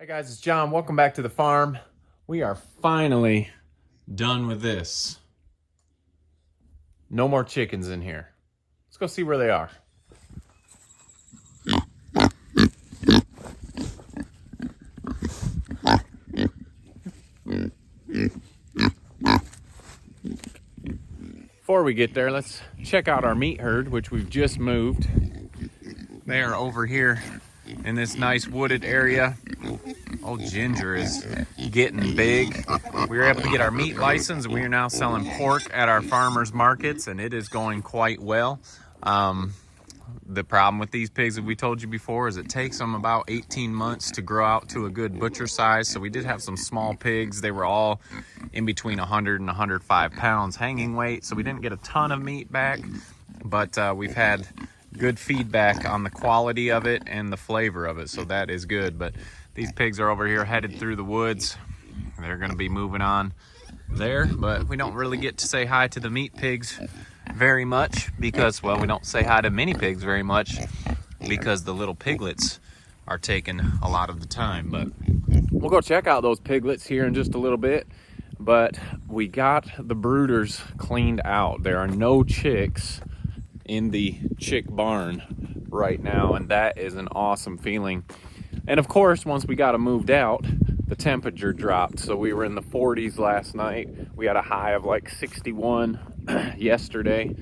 Hey guys, it's John. Welcome back to the farm. We are finally done with this. No more chickens in here. Let's go see where they are. Before we get there, let's check out our meat herd, which we've just moved. They are over here in this nice wooded area. Old Ginger is getting big. We were able to get our meat license, and we are now selling pork at our farmers markets, and it is going quite well. The problem with these pigs, as we told you before, is it takes them about 18 months to grow out to a good butcher size. So we did have some small pigs. They were all in between 100 and 105 pounds hanging weight, so we didn't get a ton of meat back, but we've had good feedback on the quality of it and the flavor of it, so that is good. But these pigs are over here headed through the woods. They're going to be moving on there, but we don't really get to say hi to the meat pigs very much because, well, we don't say hi to mini pigs very much because the little piglets are taking a lot of the time. But we'll go check out those piglets here in just a little bit. But we got the brooders cleaned out. There are no chicks in the chick barn right now, and that is an awesome feeling. And of course, once we got them moved out, the temperature dropped. So we were in the 40s last night. We had a high of like 61 yesterday.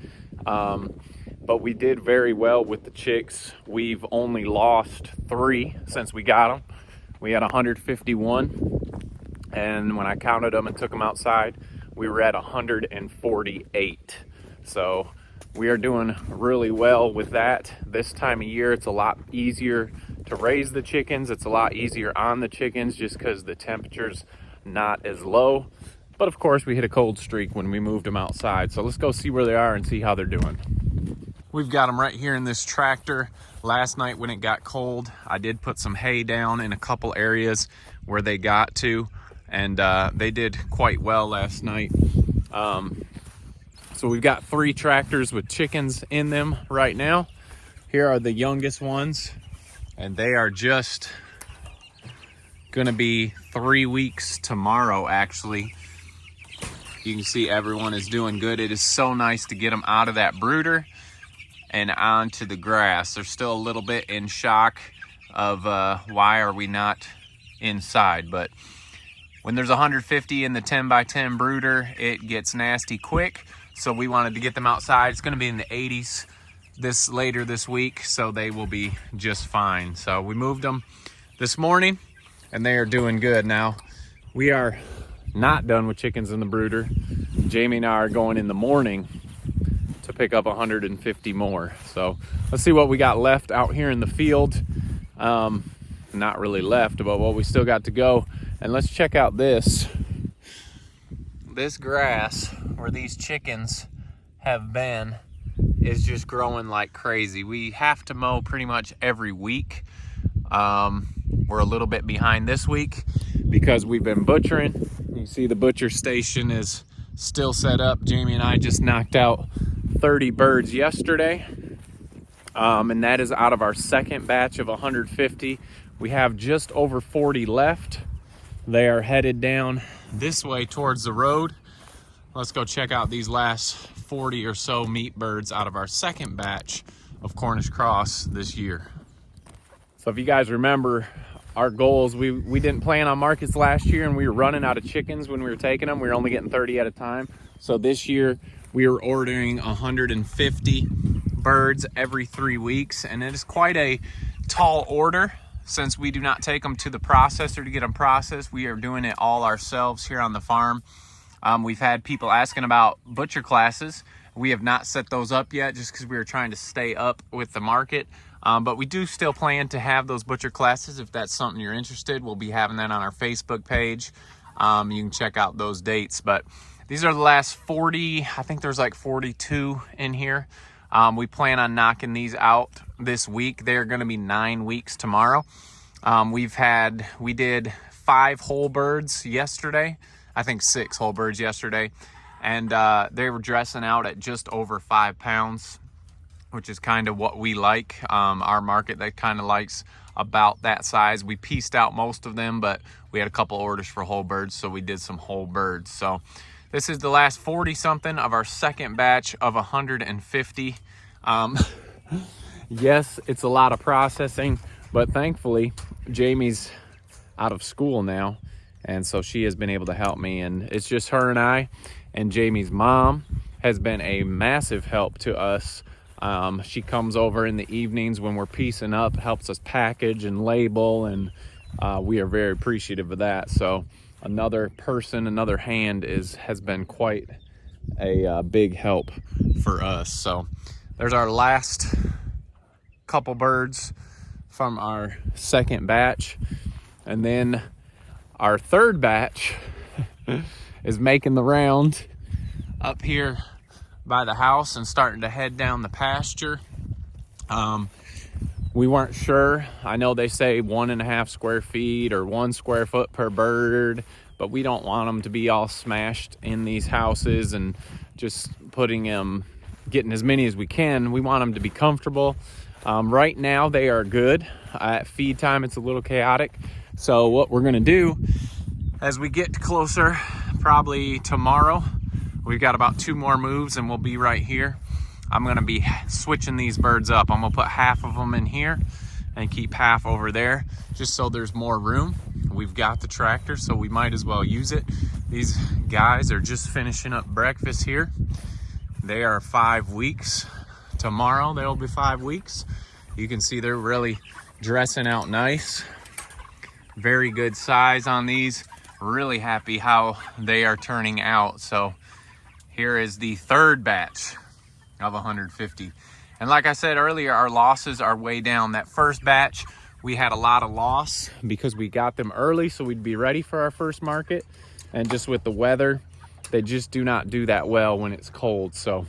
But we did very well with the chicks. We've only lost 3 since we got them. We had 151. And when I counted them and took them outside, we were at 148. So we are doing really well with that. This time of year, it's a lot easier to raise the chickens. It's a lot easier on the chickens just because the temperature's not as low. But of course, we hit a cold streak when we moved them outside. So let's go see where they are and see how they're doing. We've got them right here in this tractor. Last night when it got cold, I did put some hay down in a couple areas where they got to, and they did quite well last night. So we've got 3 tractors with chickens in them right now. Here are the youngest ones, and they are just gonna be 3 weeks tomorrow, actually. You can see everyone is doing good. It is so nice to get them out of that brooder and onto the grass. They're still a little bit in shock of why are we not inside, but when there's 150 in the 10 by 10 brooder, it gets nasty quick. So we wanted to get them outside. It's gonna be in the 80s later this week, so they will be just fine. So we moved them this morning and they are doing good. Now, we are not done with chickens in the brooder. Jamie and I are going in the morning to pick up 150 more. So let's see what we got left out here in the field. Not really left, but what we still got to go. And let's check out this grass where these chickens have been is just growing like crazy. We have to mow pretty much every week. We're a little bit behind this week because we've been butchering. You see the butcher station is still set up. Jamie and I just knocked out 30 birds yesterday. And that is out of our second batch of 150. We have just over 40 left. They are headed down this way towards the road. Let's go check out these last 40 or so meat birds out of our second batch of Cornish Cross this year. So if you guys remember our goals, we didn't plan on markets last year, and we were running out of chickens when we were taking them. We were only getting 30 at a time. So this year we were ordering 150 birds every 3 weeks, and it is quite a tall order. Since we do not take them to the processor to get them processed, we are doing it all ourselves here on the farm. We've had people asking about butcher classes. We have not set those up yet just because we were trying to stay up with the market. But we do still plan to have those butcher classes. If that's something you're interested, we'll be having that on our Facebook page. You can check out those dates. But these are the last 40. I think there's like 42 in here. We plan on knocking these out this week. They're going to be 9 weeks tomorrow. We did 5 whole birds yesterday. I think 6 whole birds yesterday. And they were dressing out at just over 5 pounds, which is kind of what we like. Our market that kind of likes about that size. We pieced out most of them, but we had a couple orders for whole birds, so we did some whole birds. So this is the last 40 something of our second batch of 150. Yes, it's a lot of processing, but thankfully Jamie's out of school now, and so she has been able to help me, and it's just her and I. And Jamie's mom has been a massive help to us. She comes over in the evenings when we're piecing up, helps us package and label, and we are very appreciative of that. So another person, another hand has been quite a big help for us. So there's our last couple birds from our second batch, and then our third batch is making the round up here by the house and starting to head down the pasture. We weren't sure. I know they say 1.5 square feet or 1 square foot per bird, but we don't want them to be all smashed in these houses and just getting as many as we can. We want them to be comfortable. Right now they are good. At feed time it's a little chaotic. So what we're gonna do as we get closer, probably tomorrow, we've got about 2 more moves and we'll be right here. I'm gonna be switching these birds up. I'm gonna put half of them in here and keep half over there, just so there's more room. We've got the tractor, so we might as well use it. These guys are just finishing up breakfast here. They are 5 weeks. Tomorrow they'll be 5 weeks. You can see they're really dressing out nice. Very good size on these. Really happy how they are turning out. So here is the third batch of 150. And like I said earlier, our losses are way down. That first batch, we had a lot of loss because we got them early so we'd be ready for our first market. And just with the weather, they just do not do that well when it's cold. So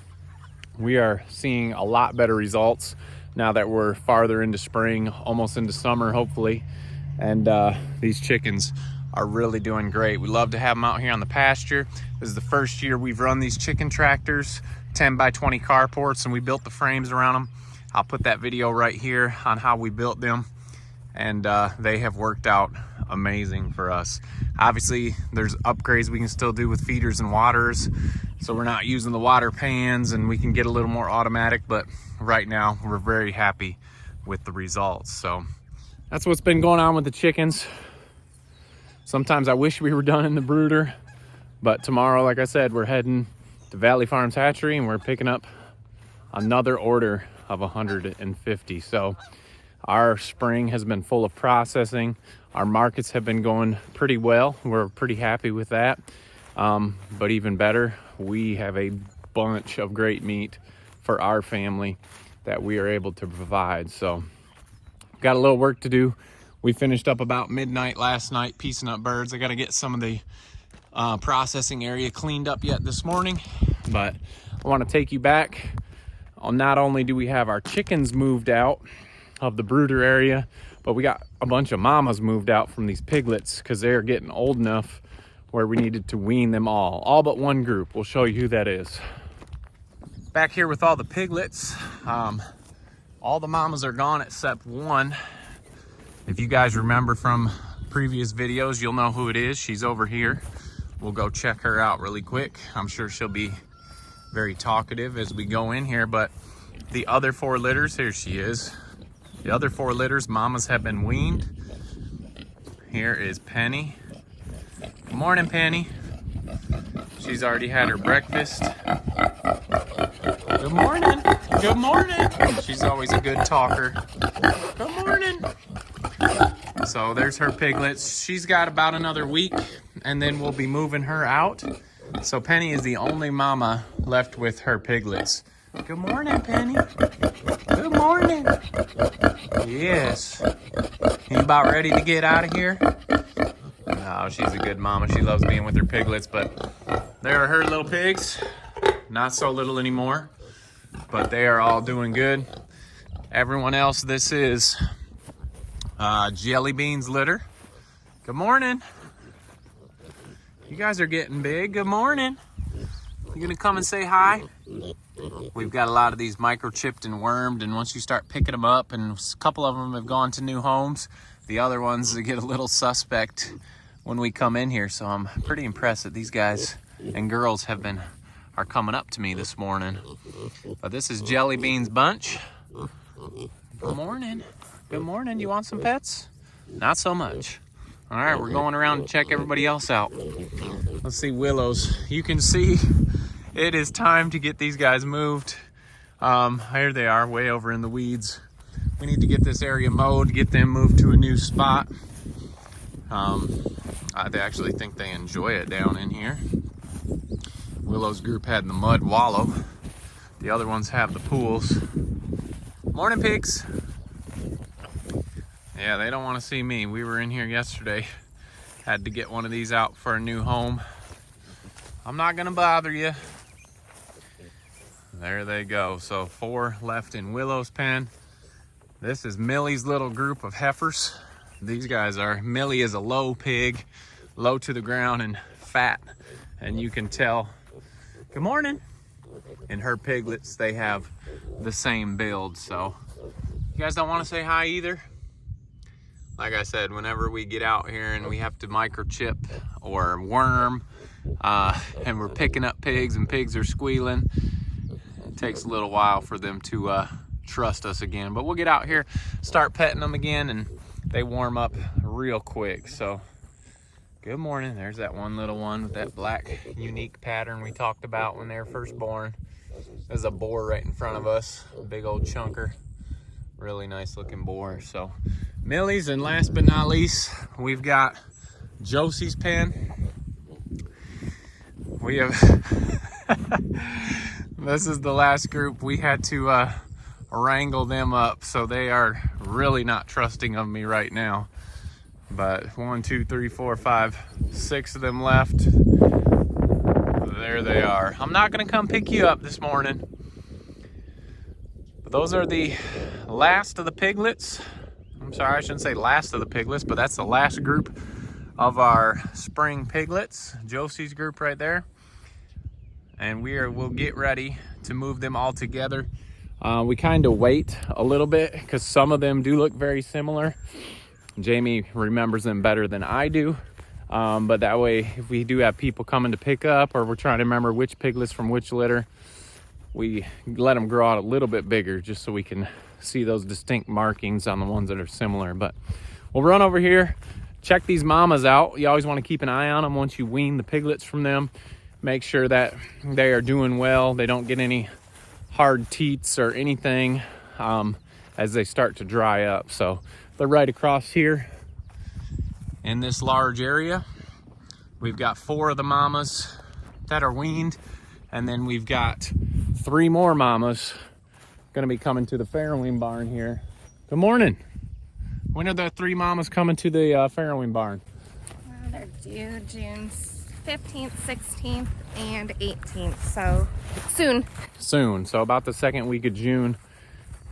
we are seeing a lot better results now that we're farther into spring, almost into summer, hopefully. And these chickens are really doing great. We love to have them out here on the pasture. This is the first year we've run these chicken tractors, 10 by 20 carports, and we built the frames around them. I'll put that video right here on how we built them, and they have worked out amazing for us. Obviously, there's upgrades we can still do with feeders and waters, so we're not using the water pans and we can get a little more automatic, but right now we're very happy with the results. So that's what's been going on with the chickens. Sometimes I wish we were done in the brooder, but tomorrow, like I said, we're heading to Valley Farms Hatchery and we're picking up another order of 150. So our spring has been full of processing. Our markets have been going pretty well. We're pretty happy with that. But even better, we have a bunch of great meat for our family that we are able to provide. So got a little work to do. We finished up about midnight last night piecing up birds. I got to get some of the processing area cleaned up yet this morning, but I want to take you back. Not only do we have our chickens moved out of the brooder area, but we got a bunch of mamas moved out from these piglets because they're getting old enough where we needed to wean them all but one group. We'll show you who that is. Back here with all the piglets. All the mamas are gone except one. If you guys remember from previous videos, you'll know who it is. She's over here. We'll go check her out really quick. I'm sure she'll be very talkative as we go in here, but the other 4 litters, here she is. The other 4 litters, mamas have been weaned. Here is Penny. Good morning, Penny. She's already had her breakfast. Good morning. Good morning. She's always a good talker. Good morning. So there's her piglets. She's got about another week and then we'll be moving her out. So Penny is the only mama left with her piglets. Good morning, Penny. Good morning. Yes. You about ready to get out of here? No, she's a good mama. She loves being with her piglets, but there are her little pigs. Not so little anymore, but they are all doing good. Everyone else, this is Jelly Bean's litter. Good morning. You guys are getting big. Good morning. You gonna come and say hi? We've got a lot of these microchipped and wormed, and once you start picking them up, and a couple of them have gone to new homes, the other ones, they get a little suspect when we come in here. So I'm pretty impressed that these guys and girls are coming up to me this morning. But this is Jelly Bean's bunch. Good morning. Good morning. You want some pets? Not so much. All right, we're going around to check everybody else out. Let's see Willow's. You can see it is time to get these guys moved. Here they are, way over in the weeds. We need to get this area mowed, get them moved to a new spot. They actually think they enjoy it down in here. Willow's group had the mud wallow. The other ones have the pools. Morning, pigs. Yeah, they don't want to see me. We were in here yesterday. Had to get one of these out for a new home. I'm not gonna bother you. There they go. So 4 left in Willow's pen. This is Millie's little group of heifers. These guys are, Millie is a low pig, low to the ground and fat. And you can tell, good morning. In her piglets, they have the same build. So you guys don't want to say hi either? Like I said, whenever we get out here and we have to microchip or worm, and we're picking up pigs and pigs are squealing, it takes a little while for them to trust us again. But we'll get out here, start petting them again, and they warm up real quick. So good morning. There's that one little one with that black unique pattern we talked about when they were first born. There's a boar right in front of us, a big old chunker. Really nice looking boar. So Millie's, and last but not least, we've got Josie's pen. We have this is the last group. We had to wrangle them up, so they are really not trusting of me right now. But 1, 2, 3, 4, 5, 6 of them left. There they are. I'm not gonna come pick you up this morning. But those are the last of the piglets. I'm sorry, I shouldn't say last of the piglets, but that's the last group of our spring piglets. Josie's group right there. And we'll get ready to move them all together. We kind of wait a little bit because some of them do look very similar. Jamie remembers them better than I do. But that way, if we do have people coming to pick up, or we're trying to remember which piglets from which litter, we let them grow out a little bit bigger just so we can see those distinct markings on the ones that are similar. But we'll run over here, check these mamas out. You always want to keep an eye on them once you wean the piglets from them. Make sure that they are doing well. They don't get any hard teats or anything as they start to dry up. So they're right across here in this large area. We've got 4 of the mamas that are weaned, and then we've got 3 more mamas gonna be coming to the farrowing barn here. Good morning. When are the 3 mamas coming to the farrowing barn? They're due June 15th, 16th, and 18th, so soon. Soon, so about the 2nd week of June,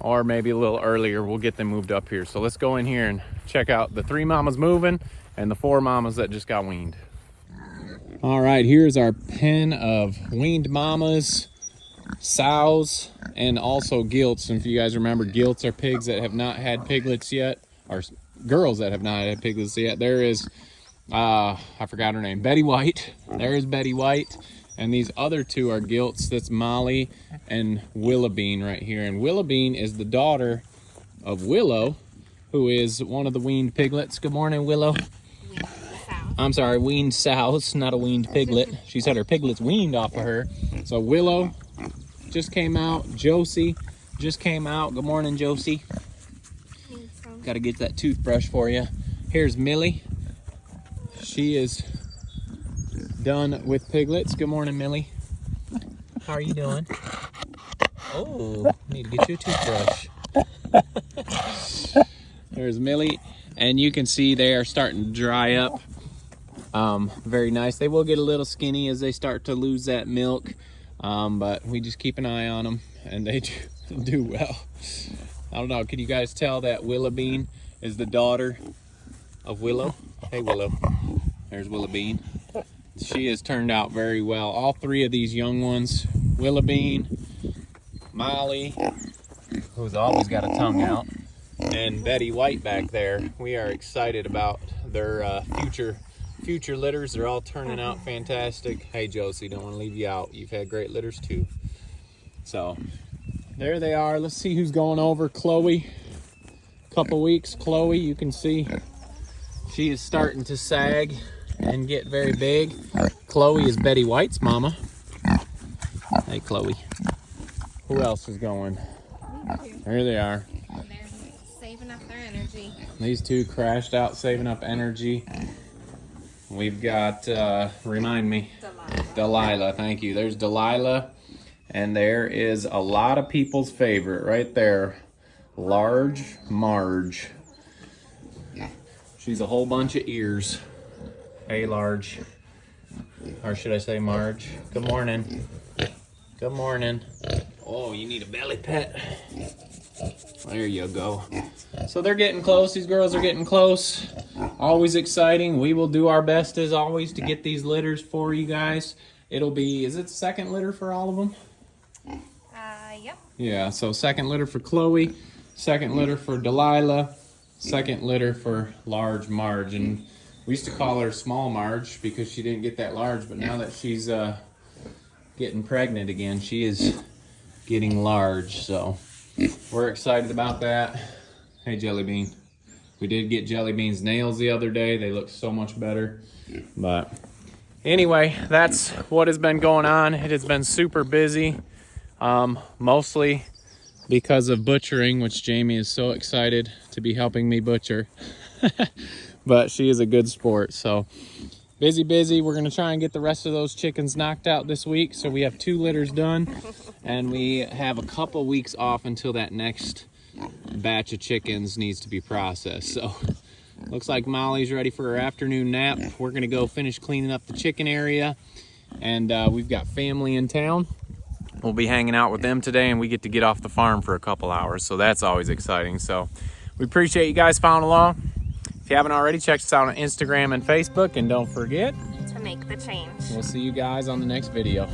or maybe a little earlier, we'll get them moved up here. So let's go in here and check out the 3 mamas moving and the 4 mamas that just got weaned. All right, here's our pen of weaned mamas, sows, and also gilts. And if you guys remember, gilts are pigs that have not had piglets yet, or girls that have not had piglets yet. There is, I forgot her name, Betty White. There is Betty White. And these other 2 are gilts. That's Molly and Willowbean right here. And Willowbean is the daughter of Willow, who is one of the weaned piglets. Good morning, Willow. I'm sorry, weaned sows, not a weaned piglet. She's had her piglets weaned off of her. So Willow just came out. Josie just came out. Good morning, Josie. Got to get that toothbrush for you. Here's Millie. She is done with piglets. Good morning, Millie. How are you doing? Oh, need to get you a toothbrush. There's Millie, and you can see they are starting to dry up. Very nice. They will get a little skinny as they start to lose that milk, but we just keep an eye on them, and they do well. I don't know, can you guys tell that Willowbean is the daughter of Willow? Hey, Willow. There's Willowbean. She has turned out very well. All 3 of these young ones, Willowbean, Molly, who's always got a tongue out, and Betty White back there. We are excited about their future litters. They're all turning out fantastic. Hey Josie, don't want to leave you out. You've had great litters too. So there they are. Let's see who's going over. Chloe. Couple weeks. Chloe, you can see she is starting to sag and get very big. Chloe is Betty White's mama. Hey Chloe. Who else is going? There they are. They're saving up their energy. These two crashed out, saving up energy. We've got, remind me. Delilah, thank you. There's Delilah. And there is a lot of people's favorite right there. Large Marge. She's a whole bunch of ears. Hey, Large. Or should I say Marge? Good morning. Good morning. Oh, you need a belly pet. There you go. So they're getting close. These girls are getting close. Always exciting. We will do our best as always to get these litters for you guys. It'll be, is it the second litter for all of them? Yep. Yeah, so second litter for Chloe, second litter for Delilah, second litter for Large Marge. And we used to call her Small Marge because she didn't get that large, but now that she's getting pregnant again, she is getting large. So we're excited about that. Hey Jelly Bean. We did get Jelly Bean's nails the other day. They look so much better. But anyway, that's what has been going on. It has been super busy. Mostly because of butchering, which Jamie is so excited to be helping me butcher. But she is a good sport. So busy. We're going to try and get the rest of those chickens knocked out this week. So we have 2 litters done. And we have a couple weeks off until that next batch of chickens needs to be processed. So looks like Molly's ready for her afternoon nap. We're going to go finish cleaning up the chicken area. And we've got family in town. We'll be hanging out with them today, and we get to get off the farm for a couple hours. So that's always exciting. So we appreciate you guys following along. If you haven't already, check us out on Instagram and Facebook. And don't forget to make the change. We'll see you guys on the next video.